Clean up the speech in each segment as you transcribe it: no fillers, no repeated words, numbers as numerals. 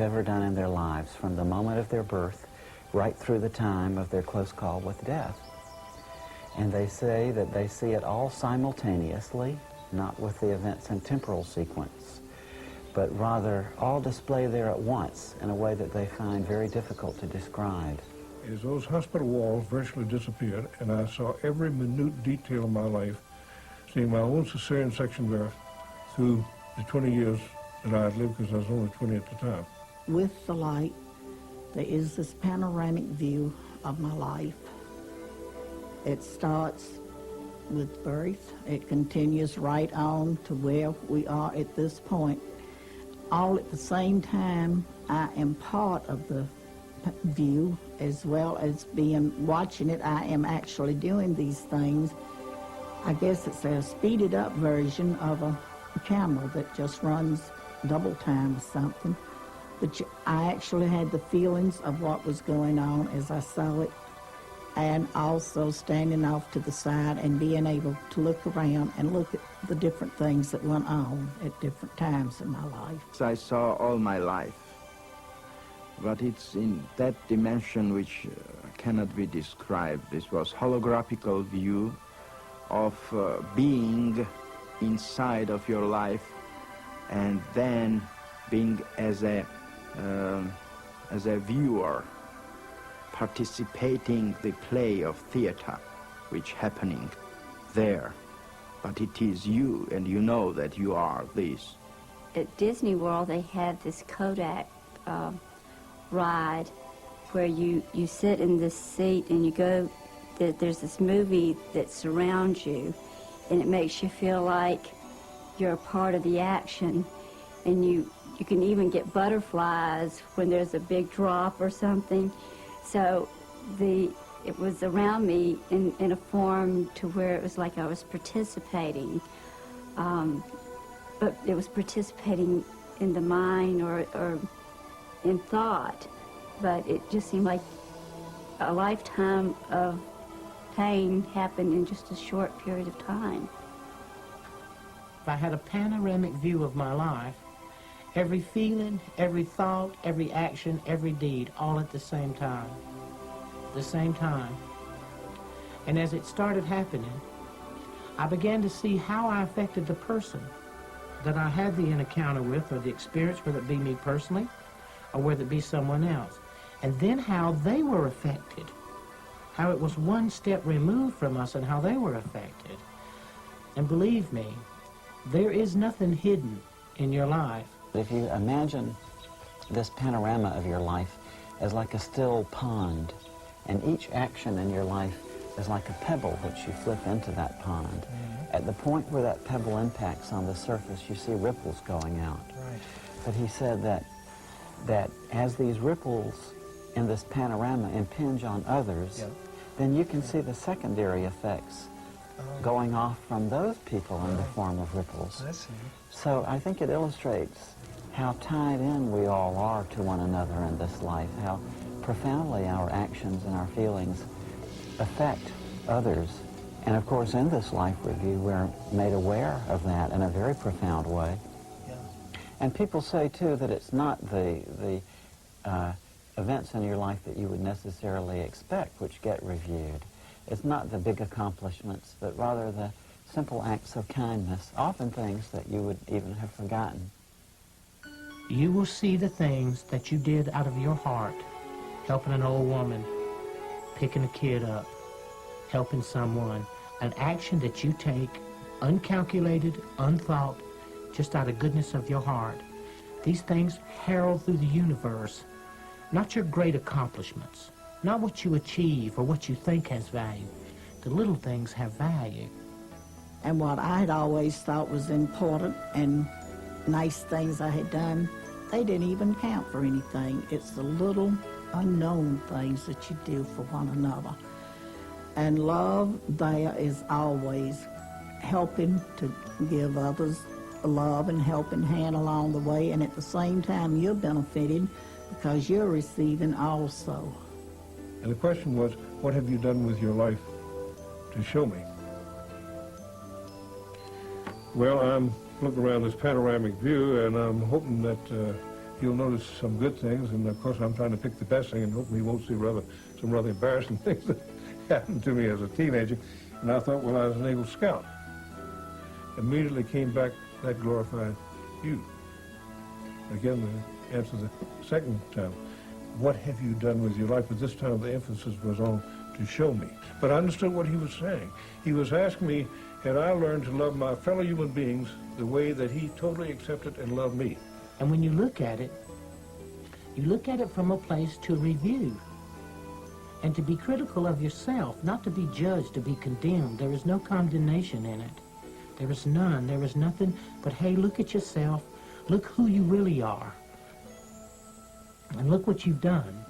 ever done in their lives, from the moment of their birth right through the time of their close call with death. And they say that they see it all simultaneously, not with the events in temporal sequence, but rather all display there at once in a way that they find very difficult to describe. As those hospital walls virtually disappeared, and I saw every minute detail of my life, seeing my own cesarean section birth through the 20 years that I had lived, because I was only 20 at the time. With the light, there is this panoramic view of my life. It starts with birth. It continues right on to where we are at this point. All at the same time, I am part of the view, as well as watching it. I am actually doing these things. I guess it's a speeded up version of a camera that just runs double time or something. But I actually had the feelings of what was going on as I saw it, and also standing off to the side and being able to look around and look at the different things that went on at different times in my life. I saw all my life, but it's in that dimension which cannot be described. This was holographical view of being inside of your life, and then being as a viewer, participating the play of theater which happening there. But it is you, and you know that you are this. At Disney World, they had this Kodak ride where you sit in this seat and you go, there's this movie that surrounds you, and it makes you feel like you're a part of the action, and you can even get butterflies when there's a big drop or something. So it was around me in a form to where it was like I was participating, but it was participating in the mind or in thought, but it just seemed like a lifetime of pain happened in just a short period of time. If I had a panoramic view of my life, every feeling, every thought, every action, every deed, all at the same time. The same time. And as it started happening, I began to see how I affected the person that I had the encounter with, or the experience, whether it be me personally or whether it be someone else. And then how they were affected, how it was one step removed from us and how they were affected. And believe me, there is nothing hidden in your life. If you imagine this panorama of your life as like a still pond, and each action in your life is like a pebble which you flip into that pond. Mm-hmm. At the point where that pebble impacts on the surface, you see ripples going out. Right. But he said that as these ripples in this panorama impinge on others, yep, then you can see the secondary effects going off from those people in the form of ripples. I see. So I think it illustrates how tied in we all are to one another in this life, how profoundly our actions and our feelings affect others. And of course, in this life review, we're made aware of that in a very profound way. Yeah. And people say, too, that it's not the events in your life that you would necessarily expect which get reviewed. It's not the big accomplishments, but rather the simple acts of kindness, often things that you would even have forgotten. You will see the things that you did out of your heart, helping an old woman, picking a kid up, helping someone, an action that you take uncalculated, unthought, just out of goodness of your heart. These things herald through the universe, not your great accomplishments, not what you achieve or what you think has value. The little things have value. And what I had always thought was important and nice things I had done, they didn't even count for anything. It's the little unknown things that you do for one another. And love there is always helping to give others love and helping hand along the way, and at the same time you're benefiting because you're receiving also. And the question was, what have you done with your life to show me? Well, I'm looking around this panoramic view, and I'm hoping that you'll notice some good things, and of course I'm trying to pick the best thing and hopefully you won't see some rather embarrassing things that happened to me as a teenager. And I thought, well, I was an Eagle Scout. Immediately came back that glorified you. Again, to answer the second time, what have you done with your life? But this time the emphasis was on to show me. But I understood what he was saying. He was asking me, had I learned to love my fellow human beings the way that he totally accepted and loved me? And when you look at it from a place to review and to be critical of yourself, not to be judged, to be condemned. There is no condemnation in it. There is none. There is nothing but, hey, look at yourself. Look who you really are. And look what you've done.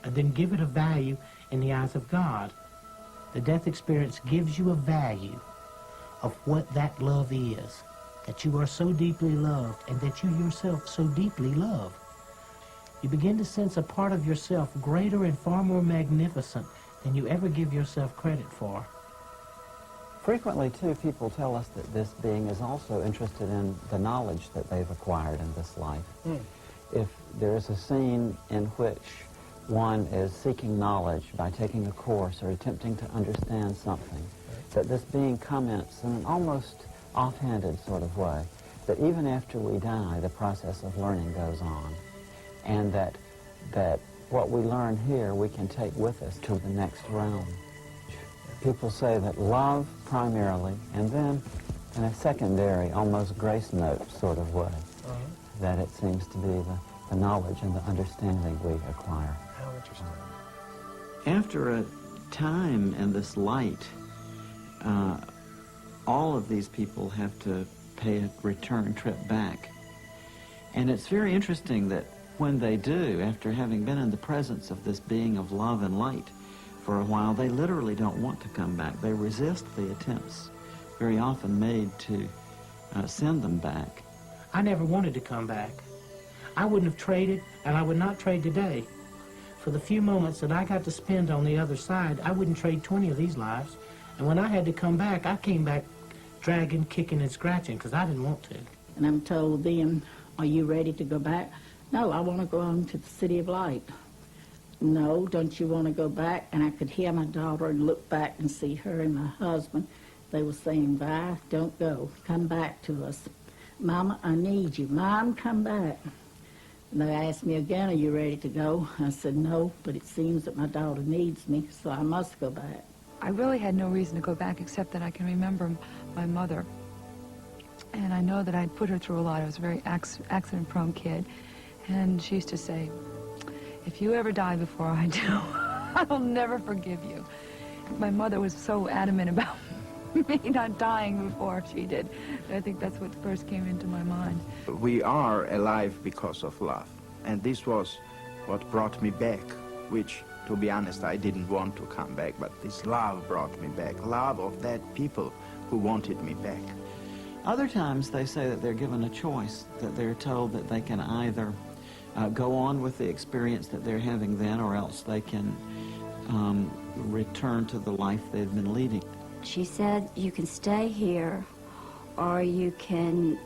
And then give it a value in the eyes of God. The death experience gives you a value of what that love is. That you are so deeply loved and that you yourself so deeply love. You begin to sense a part of yourself greater and far more magnificent than you ever give yourself credit for. Frequently, too, people tell us that this being is also interested in the knowledge that they've acquired in this life. If there is a scene in which one is seeking knowledge by taking a course or attempting to understand something, that this being comments in an almost offhanded sort of way, that even after we die, the process of learning goes on, and that what we learn here we can take with us to the next realm. People say that love primarily, and then in a secondary, almost grace note sort of way, that it seems to be the knowledge and the understanding we acquire. How interesting. After a time in this light, all of these people have to pay a return trip back. And it's very interesting that when they do, after having been in the presence of this being of love and light for a while, they literally don't want to come back. They resist the attempts very often made to send them back. I never wanted to come back. I wouldn't have traded, and I would not trade today. For the few moments that I got to spend on the other side, I wouldn't trade 20 of these lives. And when I had to come back, I came back dragging, kicking, and scratching, because I didn't want to. And I'm told then, are you ready to go back? No, I want to go on to the City of Light. No, don't you want to go back? And I could hear my daughter and look back and see her and my husband. They were saying, Vi, don't go. Come back to us. Mama, I need you. Mom, come back. And they asked me again, are you ready to go? I said, no, but it seems that my daughter needs me, so I must go back. I really had no reason to go back except that I can remember my mother. And I know that I'd put her through a lot. I was a very accident-prone kid. And she used to say, if you ever die before I do, I'll never forgive you. My mother was so adamant about me not dying before she did. I think that's what first came into my mind. We are alive because of love. And this was what brought me back, which, to be honest, I didn't want to come back, but this love brought me back. Love of that people who wanted me back. Other times they say that they're given a choice, that they're told that they can either go on with the experience that they're having then, or else they can return to the life they've been leading. She said you can stay here, or you can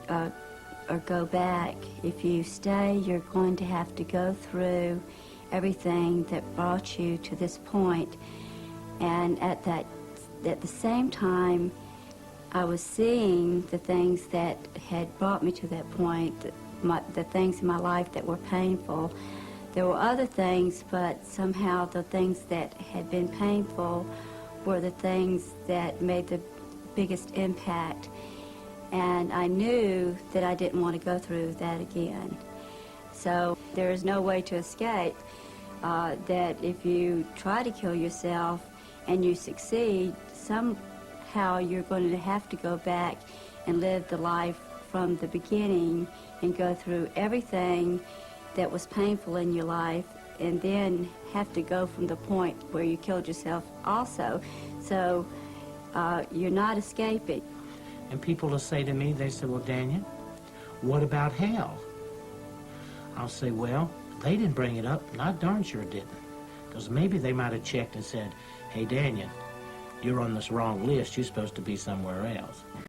or go back. If you stay, you're going to have to go through everything that brought you to this point. And at the same time, I was seeing the things that had brought me to that point, the things in my life that were painful. There were other things, but somehow the things that had been painful were the things that made the biggest impact. And I knew that I didn't want to go through that again. So there is no way to escape that if you try to kill yourself and you succeed, somehow you're going to have to go back and live the life from the beginning and go through everything that was painful in your life, and then have to go from the point where you killed yourself also. So you're not escaping. And people will say to me, they say, well, Daniel, what about hell? I'll say, well, they didn't bring it up, and I darn sure didn't. Because maybe they might have checked and said, hey, Daniel, you're on this wrong list. You're supposed to be somewhere else.